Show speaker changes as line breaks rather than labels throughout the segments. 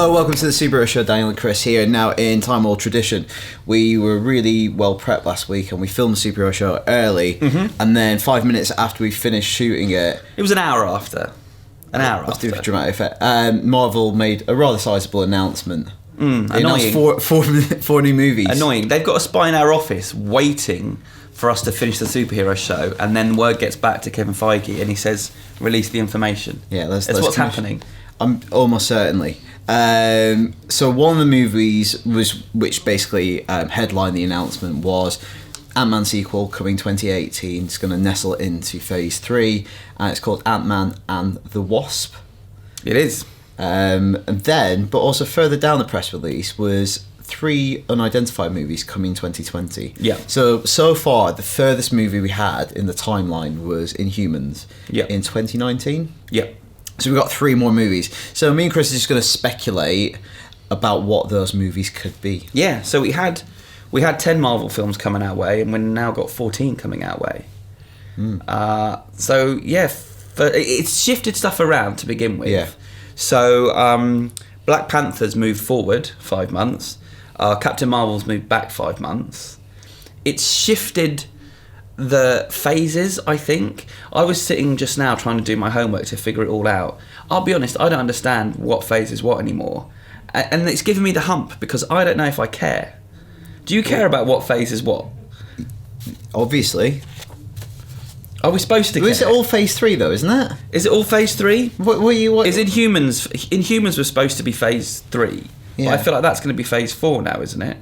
Hello, welcome to the Superhero Show. Daniel and Chris here. Now, in time old tradition, we were really well prepped last week and we filmed the Superhero Show early. And then 5 minutes after we finished shooting it,
it was an hour after. Let's
do a dramatic effect. Marvel made a rather sizable announcement. They
annoying.
announced four new movies.
Annoying. They've got a spy in our office waiting for us to finish the Superhero Show, and then word gets back to Kevin Feige and he says, release the information.
Yeah, that's
what's happening.
Almost certainly. So one of the movies which basically headlined the announcement was Ant-Man sequel coming 2018. It's going to nestle into Phase 3, and it's called Ant-Man and the Wasp.
It is.
And then, but also further down the press release was 3 unidentified movies coming 2020.
Yeah.
So far, the furthest movie we had in the timeline was Inhumans in 2019.
Yeah.
So we've got 3 more movies. So me and Chris are just going to speculate about what those movies could be.
Yeah, so we had 10 Marvel films coming our way, and we've now got 14 coming our way. So, yeah, it's shifted stuff around to begin with.
Yeah.
So, Black Panther's moved forward 5 months. Captain Marvel's moved back 5 months. It's shifted the phases, I think. I was sitting just now trying to do my homework to figure it all out. I'll be honest, I don't understand what phase is what anymore. And it's giving me the hump because I don't know if I care. Do you care about what phase is what?
Obviously.
Are we supposed to care?
Is it all Phase 3 though, isn't it?
Is it all Phase 3?
What
Is Inhumans? Inhumans was supposed to be Phase 3.
Yeah.
But I feel like that's going to be Phase 4 now, isn't it?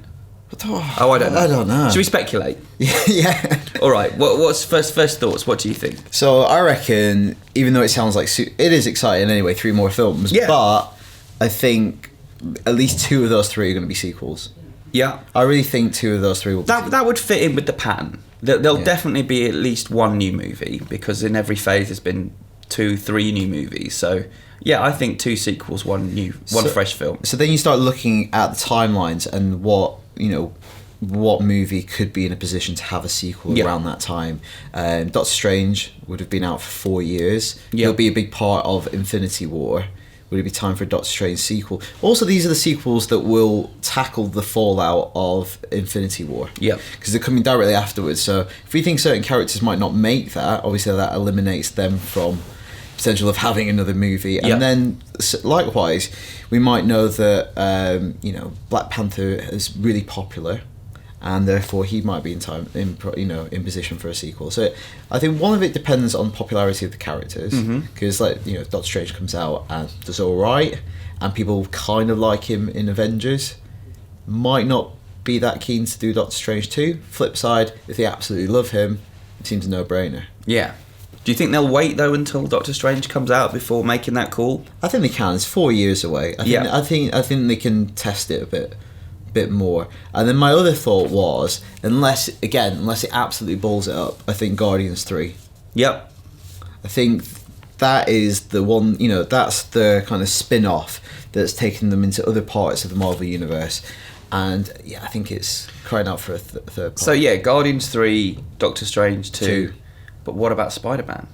Oh,
I don't know.
I don't know.
Should we speculate?
Yeah.
All right. What's first thoughts? What do you think?
So I reckon, even though it sounds like it is exciting anyway, 3 more films.
Yeah.
But I think at least 2 of those 3 are going to be sequels.
Yeah.
I really think 2 of those 3 will be
that would fit in with the pattern. There'll definitely be at least 1 new movie because in every phase there's been 2-3 new movies. So yeah, I think 2 sequels, 1 fresh film.
So then you start looking at the timelines and what movie could be in a position to have a sequel around that time. Doctor Strange would have been out for 4 years. He'll be a big part of Infinity War. Would it be time for a Doctor Strange sequel? Also, these are the sequels that will tackle the fallout of Infinity War.
Yeah.
Because they're coming directly afterwards. So if we think certain characters might not make that, obviously that eliminates them from potential of having another movie. And then likewise, we might know that Black Panther is really popular, and therefore he might be in position for a sequel. So I think one of it depends on popularity of the characters, because Doctor Strange comes out and does all right, and people kind of like him in Avengers, might not be that keen to do Doctor Strange 2. Flip side, if they absolutely love him, it seems a no-brainer.
Yeah. Do you think they'll wait though until Doctor Strange comes out before making that call?
I think they can. It's 4 years away. I think they can test it a bit more. And then my other thought was, unless it absolutely balls it up, I think Guardians 3.
Yep.
I think that is the one. That's the kind of spin-off that's taken them into other parts of the Marvel universe. And yeah, I think it's crying out for a third part.
So yeah, Guardians 3, Doctor Strange 2. But what about Spider-Man?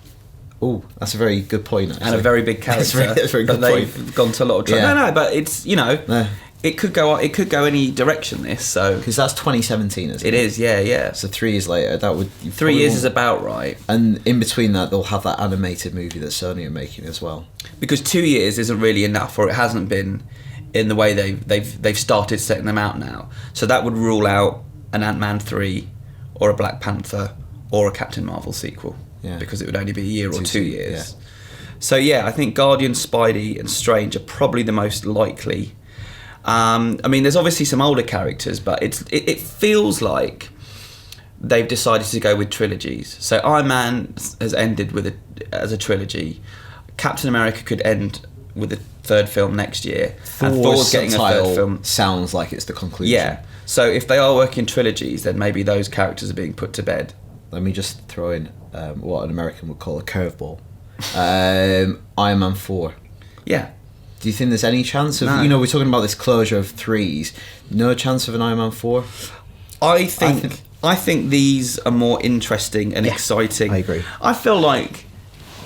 Oh, that's a very good point, actually.
And a very big character.
That's a very good point.
They've gone to a lot of trouble. No, but it's it could go any direction. This
because that's 2017, isn't it?
It is, yeah.
So 3 years later, that would
3 years is about right.
And in between that, they'll have that animated movie that Sony are making as well.
Because 2 years isn't really enough, or it hasn't been in the way they've started setting them out now. So that would rule out an Ant-Man 3, or a Black Panther, or a Captain Marvel sequel, because it would only be a year or 2 years. Yeah. So yeah, I think Guardians, Spidey and Strange are probably the most likely. There's obviously some older characters, but it feels like they've decided to go with trilogies. So Iron Man has ended as a trilogy. Captain America could end with a 3rd film next year. And Thor's getting a 3rd film.
Sounds like it's the conclusion.
Yeah. So if they are working trilogies, then maybe those characters are being put to bed.
Let me just throw in what an American would call a curveball. Iron Man 4.
Yeah.
Do you think there's any chance of, we're talking about this closure of 3s, no chance of an Iron Man 4?
I think these are more interesting and exciting.
I agree.
I feel like,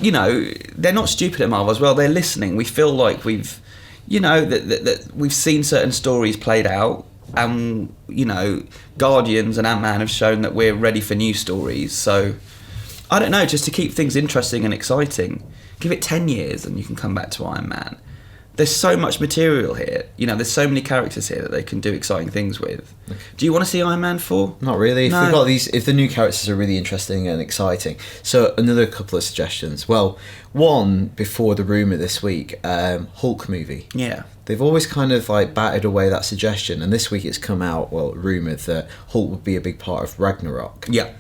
they're not stupid at Marvel as well. They're listening. We feel like we've you know, that we've seen certain stories played out, and you know, Guardians and Ant-Man have shown that we're ready for new stories. So I don't know, just to keep things interesting and exciting, give it 10 years and you can come back to Iron Man. There's so much material here. You know, there's so many characters here that they can do exciting things with. Okay. Do you want to see Iron Man 4?
Not really.
No.
If we've got these, if the new characters are really interesting and exciting. So another couple of suggestions. Well, one before the rumour this week, Hulk movie.
Yeah.
They've always kind of like batted away that suggestion, and this week it's come out, well, rumoured that Hulk would be a big part of Ragnarok.
Yeah.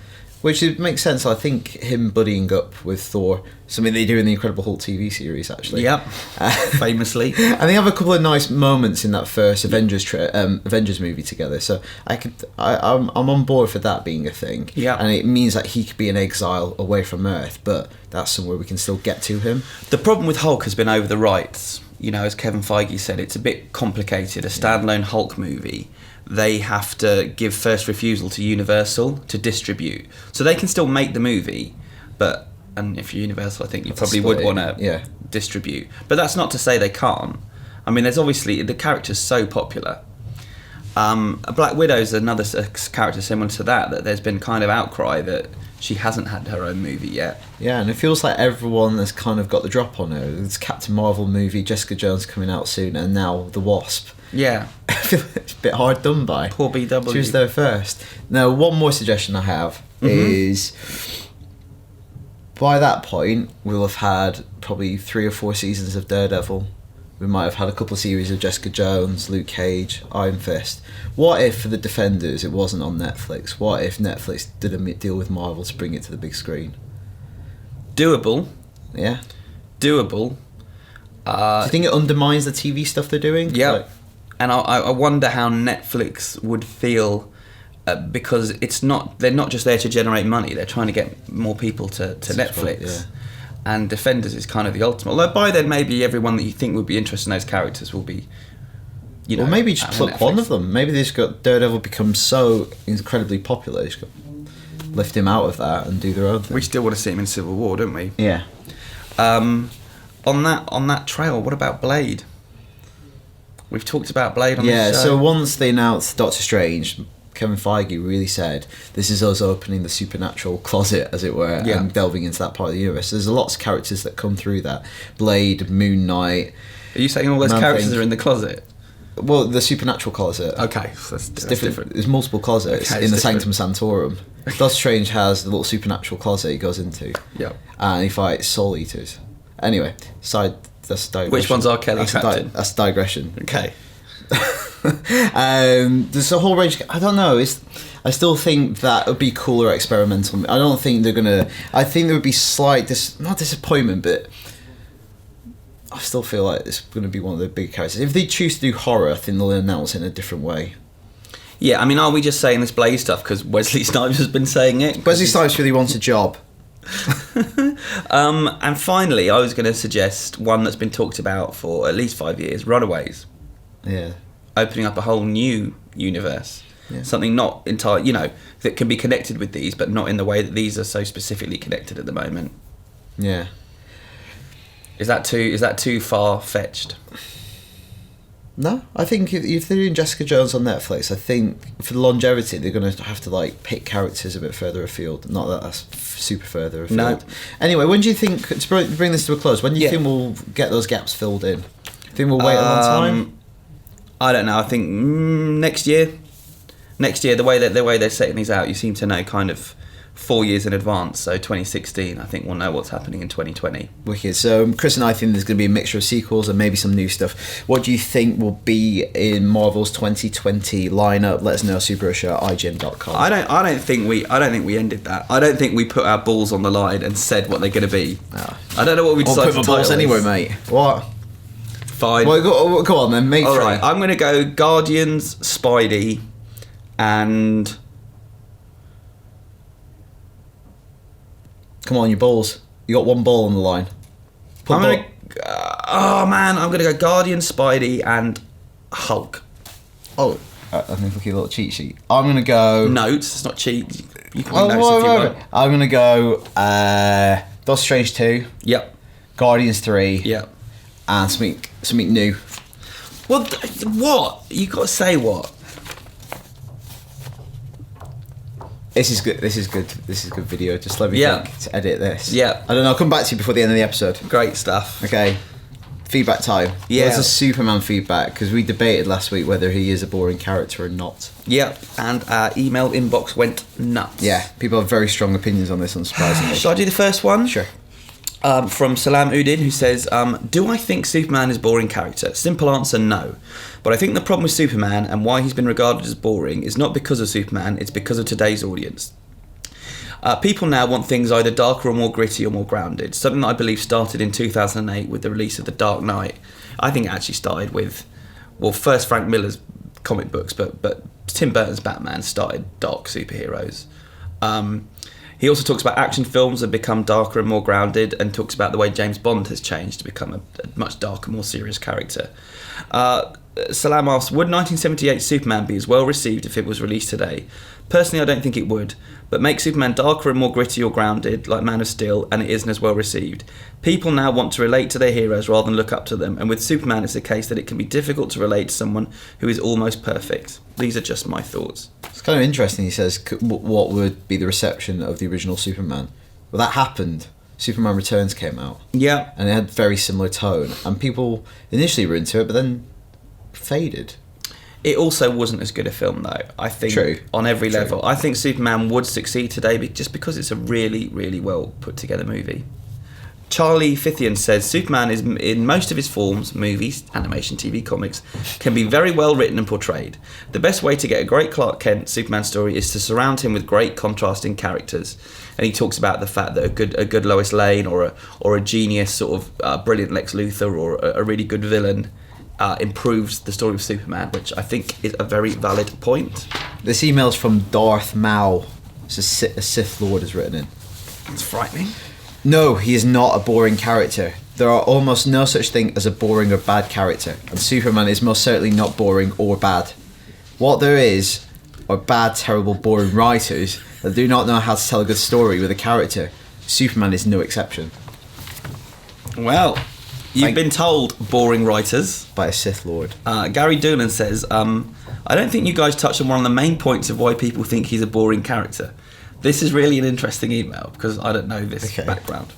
Which makes sense. I think him buddying up with Thor, something they do in the Incredible Hulk TV series, actually.
Yep. Famously.
And they have a couple of nice moments in that first Avengers movie together. So I'm on board for that being a thing.
Yeah.
And it means that he could be in exile away from Earth, but that's somewhere we can still get to him.
The problem with Hulk has been over the rights. You know, as Kevin Feige said, it's a bit complicated. A standalone Hulk movie, they have to give first refusal to Universal to distribute. So they can still make the movie, and if you're Universal, I think you probably would want to distribute. But that's not to say they can't. I mean, there's obviously, the character's so popular. Black Widow's another character similar to that there's been kind of outcry that she hasn't had her own movie yet.
Yeah, and it feels like everyone has kind of got the drop on her. There's Captain Marvel movie, Jessica Jones coming out soon, and now The Wasp.
Yeah.
I feel it's a bit hard done by.
Poor BW.
She was there first. Now, one more suggestion I have is, by that point, we'll have had probably 3 or 4 seasons of Daredevil. We might have had a couple of series of Jessica Jones, Luke Cage, Iron Fist. What if, for the Defenders, it wasn't on Netflix? What if Netflix did a deal with Marvel to bring it to the big screen?
Doable.
Yeah.
Doable.
Do you think it undermines the TV stuff they're doing?
Yeah.
Like,
and I wonder how Netflix would feel, because they're not just there to generate money, they're trying to get more people to Netflix. Yeah. And Defenders is kind of the ultimate. Although by then maybe everyone that you think would be interested in those characters will be, you know...
Or maybe just pluck one of them. Maybe they just got Daredevil becomes so incredibly popular, they just got lift him out of that and do their own thing.
We still want to see him in Civil War, don't we?
Yeah.
On that trail, what about Blade? We've talked about Blade on this show.
Yeah, so once they announced Doctor Strange, Kevin Feige really said, this is us opening the supernatural closet, as it were, and delving into that part of the universe. There's lots of characters that come through that. Blade, Moon Knight.
Are you saying all those characters are in the closet?
Well, the supernatural closet.
Okay, so that's different.
There's multiple closets in the Sanctum Sanctorum. Doctor Strange has the little supernatural closet he goes into.
Yeah.
And he fights soul eaters. Anyway, that's digression.
Which one's R. Kelly Captain?
That's digression.
Okay.
There's a whole range. I don't know. I still think that would be cooler experimental. I don't think they're gonna. I think there would be slight not disappointment, but I still feel like it's gonna be one of the big characters. If they choose to do horror, I think they'll announce it in a different way.
Yeah, I mean, are we just saying this Blade stuff because Wesley Snipes has been saying it?
Wesley Snipes really wants a job.
And finally, I was going to suggest one that's been talked about for at least 5 years, Runaways.
Yeah.
Opening up a whole new universe. Yeah. Something not entirely, that can be connected with these, but not in the way that these are so specifically connected at the moment.
Yeah.
Is that too far-fetched?
No, I think if they're doing Jessica Jones on Netflix, I think for the longevity they're going to have to pick characters a bit further afield. Not that that's super further afield.
No.
Anyway, when do you think, to bring this to a close, when do you think we'll get those gaps filled in? Think we'll wait a long time?
I don't know. I think next year. Next year, the way they're setting these out, you seem to know kind of 4 years in advance. So 2016, I think we'll know what's happening in 2020.
Wicked. So Chris and I think there's going to be a mixture of sequels and maybe some new stuff. What do you think will be in Marvel's 2020 lineup? Let us know. superhero@ign.com.
I don't think we ended that. I don't think we put our balls on the line and said what they're going to be.
Oh.
I don't know what we decided.
I'll put my balls anyway, mate. What?
Fine.
Well, go on then.
All right. I'm going to go Guardians, Spidey, and.
Come on, your balls. You got one ball on the line.
I'm going to go Guardians, Spidey, and Hulk.
Oh, I think look at your little cheat sheet. I'm going to go...
Notes. It's not cheat. You can notes if you want.
I'm going to go Doctor Strange 2.
Yep.
Guardians 3.
Yep.
And something new.
Well, what? You got to say what?
This is good. This is good. This is good video. Just let me think to edit this.
Yeah.
I don't know. I'll come back to you before the end of the episode.
Great stuff.
Okay. Feedback time.
Yeah.
What's a Superman feedback? Because we debated last week whether he is a boring character or not.
Yeah. And our email inbox went nuts.
Yeah. People have very strong opinions on this, unsurprisingly.
Shall I do the first one?
Sure.
From Salam Udin, who says, do I think Superman is a boring character? Simple answer, no. But I think the problem with Superman and why he's been regarded as boring is not because of Superman, it's because of today's audience. People now want things either darker or more gritty or more grounded, something that I believe started in 2008 with the release of The Dark Knight. I think it actually started with, well, first Frank Miller's comic books, but Tim Burton's Batman started dark superheroes. He also talks about action films have become darker and more grounded, and talks about the way James Bond has changed to become a much darker, more serious character. Salam asks, would 1978 Superman be as well received if it was released today? Personally, I don't think it would, but make Superman darker and more gritty or grounded, like Man of Steel, and it isn't as well received. People now want to relate to their heroes rather than look up to them, and with Superman it's the case that it can be difficult to relate to someone who is almost perfect. These are just my thoughts.
It's kind of interesting. He says, what would be the reception of the original Superman? Well, that happened. Superman Returns came out.
Yeah.
And it had very similar tone, and people initially were into it, but then faded.
It also wasn't as good a film, though. I think
True.
On every level. I think Superman would succeed today just because it's a really, really well put together movie. Charlie Fithian says Superman is in most of his forms, movies, animation, TV, comics, can be very well written and portrayed. The best way to get a great Clark Kent Superman story is to surround him with great contrasting characters. And he talks about the fact that a good Lois Lane or a genius sort of brilliant Lex Luthor or a really good villain improves the story of Superman, which I think is a very valid point.
This email's from Darth Maul. It's a Sith Lord has written in.
It's frightening.
No, he is not a boring character. There are almost no such thing as a boring or bad character, and Superman is most certainly not boring or bad. What there is are bad, terrible, boring writers that do not know how to tell a good story with a character. Superman is no exception.
Well, you've been told, boring writers.
By a Sith Lord.
Gary Doolan says, I don't think you guys touched on one of the main points of why people think he's a boring character. This is really an interesting email because I don't know this background.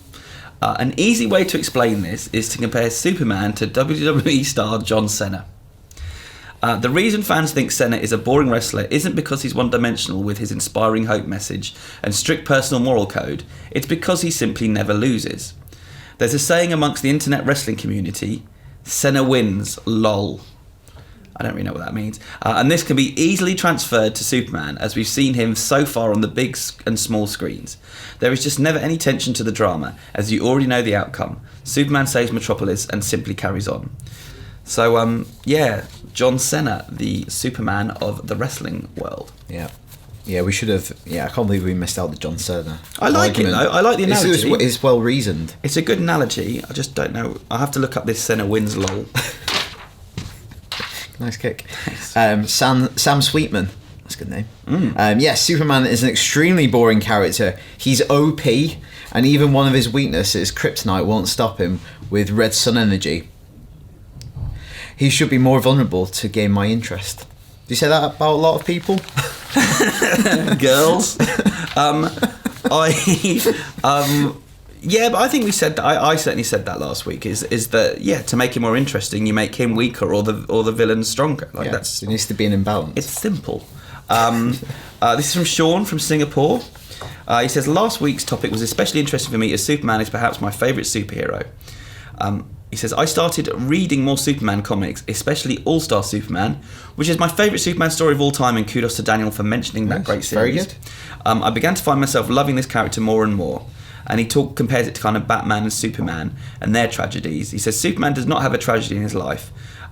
An easy way to explain this is to compare Superman to WWE star John Cena. The reason fans think Cena is a boring wrestler isn't because he's one-dimensional with his inspiring hope message and strict personal moral code. It's because he simply never loses. There's a saying amongst the internet wrestling community, Cena wins, lol. I don't really know what that means. And this can be easily transferred to Superman, as we've seen him so far on the big and small screens. There is just never any tension to the drama, as you already know the outcome. Superman saves Metropolis and simply carries on. So, John Cena, the Superman of the wrestling world.
Yeah. Yeah, we should have... Yeah, I can't believe we missed out the John Cena
I like
argument.
it, though. I like the analogy.
It's well reasoned.
It's a good analogy. I just don't know. I have to look up this Cena wins lol.
Nice kick. Sam Sweetman. That's a good name. Yes, Superman is an extremely boring character. He's OP, and even one of his weaknesses, kryptonite, won't stop him with red sun energy. He should be more vulnerable to gain my interest. Do you say that about a lot of people?
Girls. Yeah, but I think we said that. I certainly said that last week. Is that to make him more interesting, you make him weaker or the villain stronger. Like
it needs to be an imbalance.
It's simple. This is from Sean from Singapore. He says last week's topic was especially interesting for me as Superman is perhaps my favourite superhero. He says, I started reading more Superman comics, especially All-Star Superman, which is my favourite Superman story of all time, and kudos to Daniel for mentioning that great series.
Very good.
I began to find myself loving this character more and more. And he compares it to kind of Batman and Superman and their tragedies. He says, Superman does not have a tragedy in his life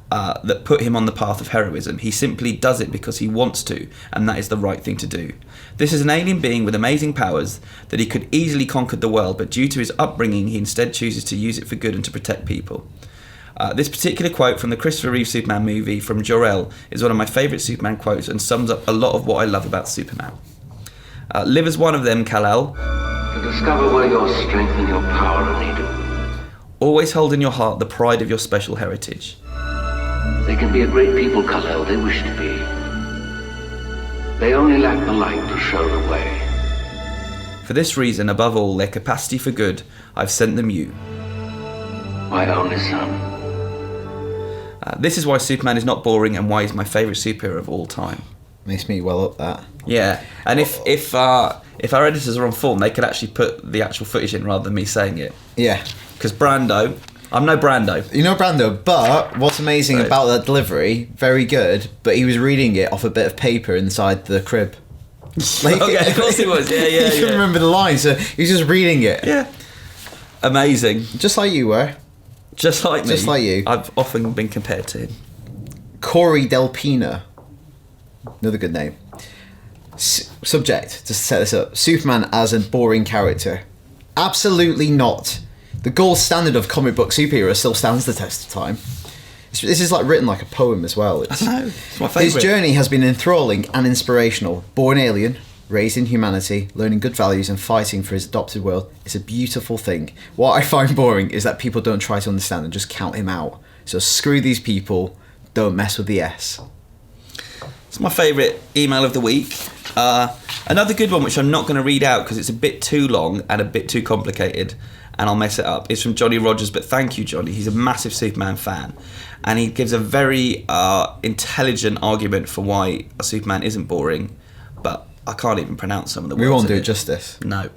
that put him on the path of heroism. He simply does it because he wants to, and that is the right thing to do. This is an alien being with amazing powers that he could easily conquer the world, but due to his upbringing, he instead chooses to use it for good and to protect people. This particular quote from the Christopher Reeve Superman movie from Jor-El is one of my favourite Superman quotes and sums up a lot of what I love about Superman. Live as one of them, Kal-El.
To discover where your strength and your power are needed.
Always hold in your heart the pride of your special heritage.
They can be a great people, Kal-El. They wish to be. They only lack the light to show the way.
For this reason, above all, their capacity for good, I've sent them you.
My only son.
This is why Superman is not boring and why he's my favourite superhero of all time.
Makes me well up that.
Yeah, and if our editors are on form, they could actually put the actual footage in rather than me saying it.
Yeah.
Because Brando, I'm no Brando.
You know Brando, but what's amazing about that delivery, very good, but he was reading it off a bit of paper inside the crib. Like,
Okay, of course he was, yeah.
You couldn't remember the line, so he was just reading it.
Yeah. Amazing.
Just like you were.
Just like me.
Just like you.
I've often been compared to him.
Corey Del Pina. Another good name. Subject, just to set this up. Superman as a boring character. Absolutely not. The gold standard of comic book superhero still stands the test of time. This is like written like a poem as well.
I know, it's my favourite.
His journey has been enthralling and inspirational. Born alien, raised in humanity, learning good values and fighting for his adopted world is a beautiful thing. What I find boring is that people don't try to understand and just count him out. So screw these people, don't mess with the S.
It's my favourite email of the week. Another good one, which I'm not going to read out because it's a bit too long and a bit too complicated, and I'll mess it up. It's from Johnny Rogers, but thank you, Johnny. He's a massive Superman fan, and he gives a very intelligent argument for why a Superman isn't boring, but I can't even pronounce some of the words.
We won't do it justice.
No.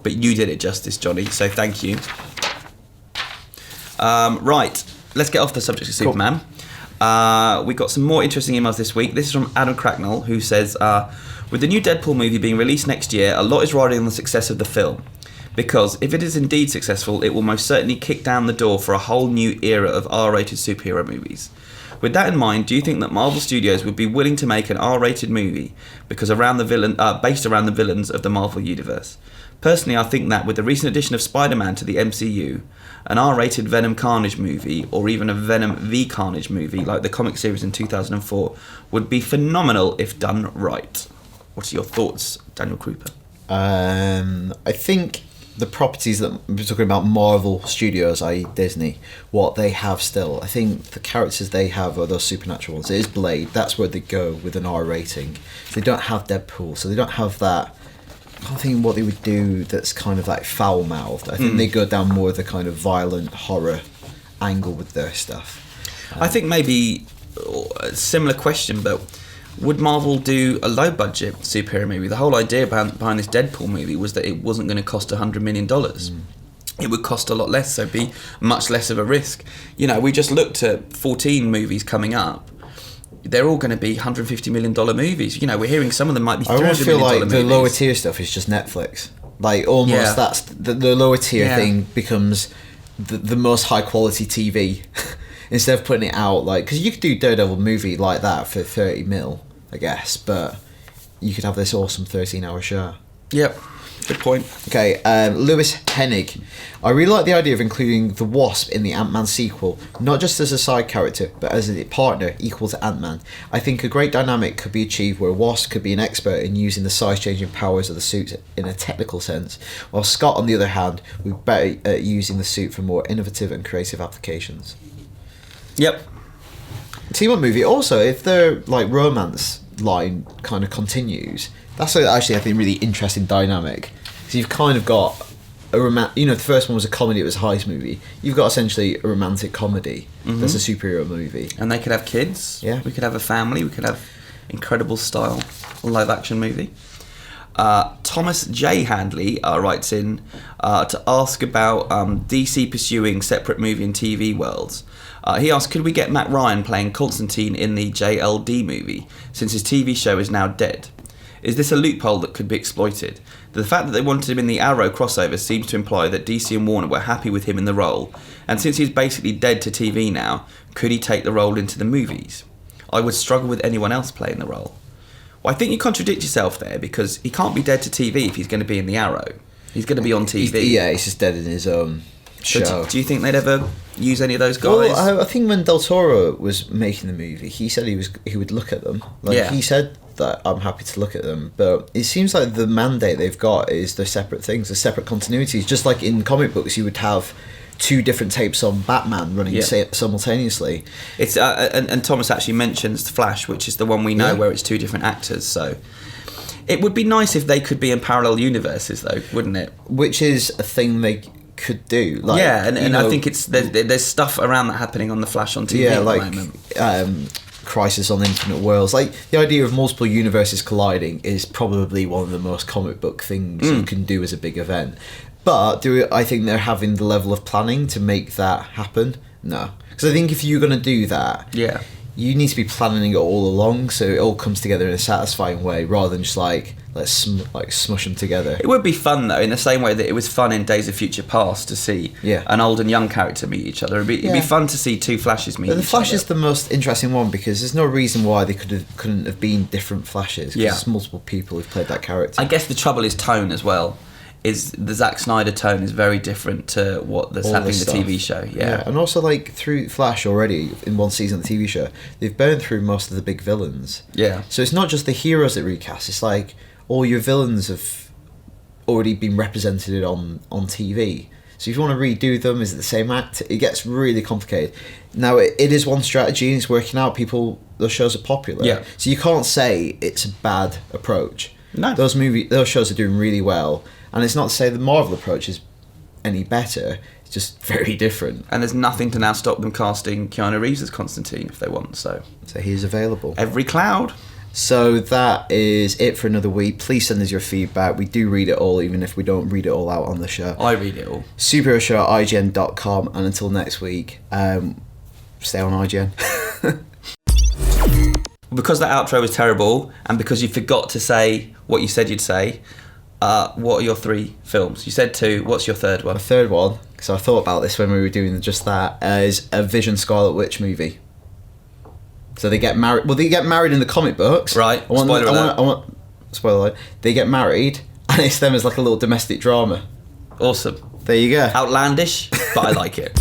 But you did it justice, Johnny, so thank you. Right, let's get off the subject of Superman. We got some more interesting emails this week. This is from Adam Cracknell, who says, with the new Deadpool movie being released next year, a lot is riding on the success of the film. Because if it is indeed successful, it will most certainly kick down the door for a whole new era of R-rated superhero movies. With that in mind, do you think that Marvel Studios would be willing to make an R-rated movie based around the villains of the Marvel Universe? Personally, I think that with the recent addition of Spider-Man to the MCU, an R-rated Venom Carnage movie, or even a Venom v Carnage movie like the comic series in 2004, would be phenomenal if done right. What are your thoughts, Daniel Krupa?
I think the properties that we're talking about, Marvel Studios, i.e. Disney, what they have still, I think the characters they have are those supernatural ones. It is Blade, that's where they go with an R rating. They don't have Deadpool, so they don't have that. I can't think what they would do that's kind of like foul-mouthed. I think they go down more of the kind of violent horror angle with their stuff.
I think maybe a similar question, but would Marvel do a low-budget superhero movie? The whole idea behind this Deadpool movie was that it wasn't going to cost $100 million. It would cost a lot less, so it'd be much less of a risk. You know, we just looked at 14 movies coming up. They're all going to be $150 million movies. You know, we're hearing some of them might be $300 million movies.
I almost feel like the lower tier stuff is just Netflix. Like, almost that's the lower tier thing becomes the most high-quality TV. Instead of putting it out, like, because you could do Daredevil movie like that for 30 mil, I guess, but you could have this awesome 13-hour show. Yep,
good point.
Okay, Lewis Hennig. I really like the idea of including the Wasp in the Ant-Man sequel, not just as a side character, but as a partner equal to Ant-Man. I think a great dynamic could be achieved where Wasp could be an expert in using the size-changing powers of the suit in a technical sense, while Scott, on the other hand, would be better at using the suit for more innovative and creative applications.
Yep.
Team up movie. Also, if their like romance line kind of continues, that's actually I think really interesting dynamic. So you've kind of got a the first one was a comedy, it was a heist movie. You've got essentially a romantic comedy that's a superhero movie,
and they could have kids. Yeah, we could have a family. We could have incredible style live action movie. Thomas J. Handley writes in to ask about DC pursuing separate movie and TV worlds. He asked, could we get Matt Ryan playing Constantine in the JLD movie, since his TV show is now dead? Is this a loophole that could be exploited? The fact that they wanted him in the Arrow crossover seems to imply that DC and Warner were happy with him in the role, and since he's basically dead to TV now, could he take the role into the movies? I would struggle with anyone else playing the role. Well, I think you contradict yourself there, because he can't be dead to TV if he's going to be in the Arrow. He's going to be on TV.
He's just dead in his own show.
So do you think they'd ever use any of those guys?
Well, I think when Del Toro was making the movie, he said he would look at them. He said that I'm happy to look at them, but it seems like the mandate they've got is they're separate things, they're separate continuities. Just like in comic books, you would have 2 different tapes on Batman running simultaneously.
It's and Thomas actually mentions Flash, which is the one we know where it's 2 different actors. So it would be nice if they could be in parallel universes, though, wouldn't it?
Which is a thing they could do. Like,
and I think there's stuff around that happening on the Flash on TV at the moment.
Crisis on Infinite Worlds. Like, the idea of multiple universes colliding is probably one of the most comic book things you can do as a big event. But I think they're having the level of planning to make that happen? No. Because I think if you're going to do that, you need to be planning it all along so it all comes together in a satisfying way rather than just like, let's smush them together.
It would be fun, though, in the same way that it was fun in Days of Future Past to see an old and young character meet each other. It'd be fun to see 2 Flashes meet each other.
The Flash is the most interesting one because there's no reason why they couldn't have been different Flashes. Because there's multiple people who've played that character.
I guess the trouble is tone as well. Is the Zack Snyder tone is very different to that's happening in the TV show. Yeah,
and also like through Flash already in one season of the TV show, they've burned through most of the big villains.
Yeah.
So it's not just the heroes that recast. It's like all your villains have already been represented on TV. So if you want to redo them, is it the same act? It gets really complicated. Now it is one strategy and it's working out. Those shows are popular.
Yeah.
So you can't say it's a bad approach.
No.
Those shows are doing really well. And it's not to say the Marvel approach is any better, it's just very different.
And there's nothing to now stop them casting Keanu Reeves as Constantine if they want, so
he's available.
Every cloud.
So that is it for another week. Please send us your feedback. We do read it all, even if we don't read it all out on the show.
I read it all.
superheroShow@ign.com. And until next week, stay on IGN.
Because that outro was terrible, and because you forgot to say what you said you'd say, what are your 3 films? You said 2. What's your third one?
My third one, because I thought about this when we were doing just that, is a Vision Scarlet Witch movie. So they get married. Well, they get married in the comic books.
Right. Spoiler alert.
Spoiler alert. They get married, and it's them as like a little domestic drama.
Awesome.
There you go.
Outlandish, but I like it.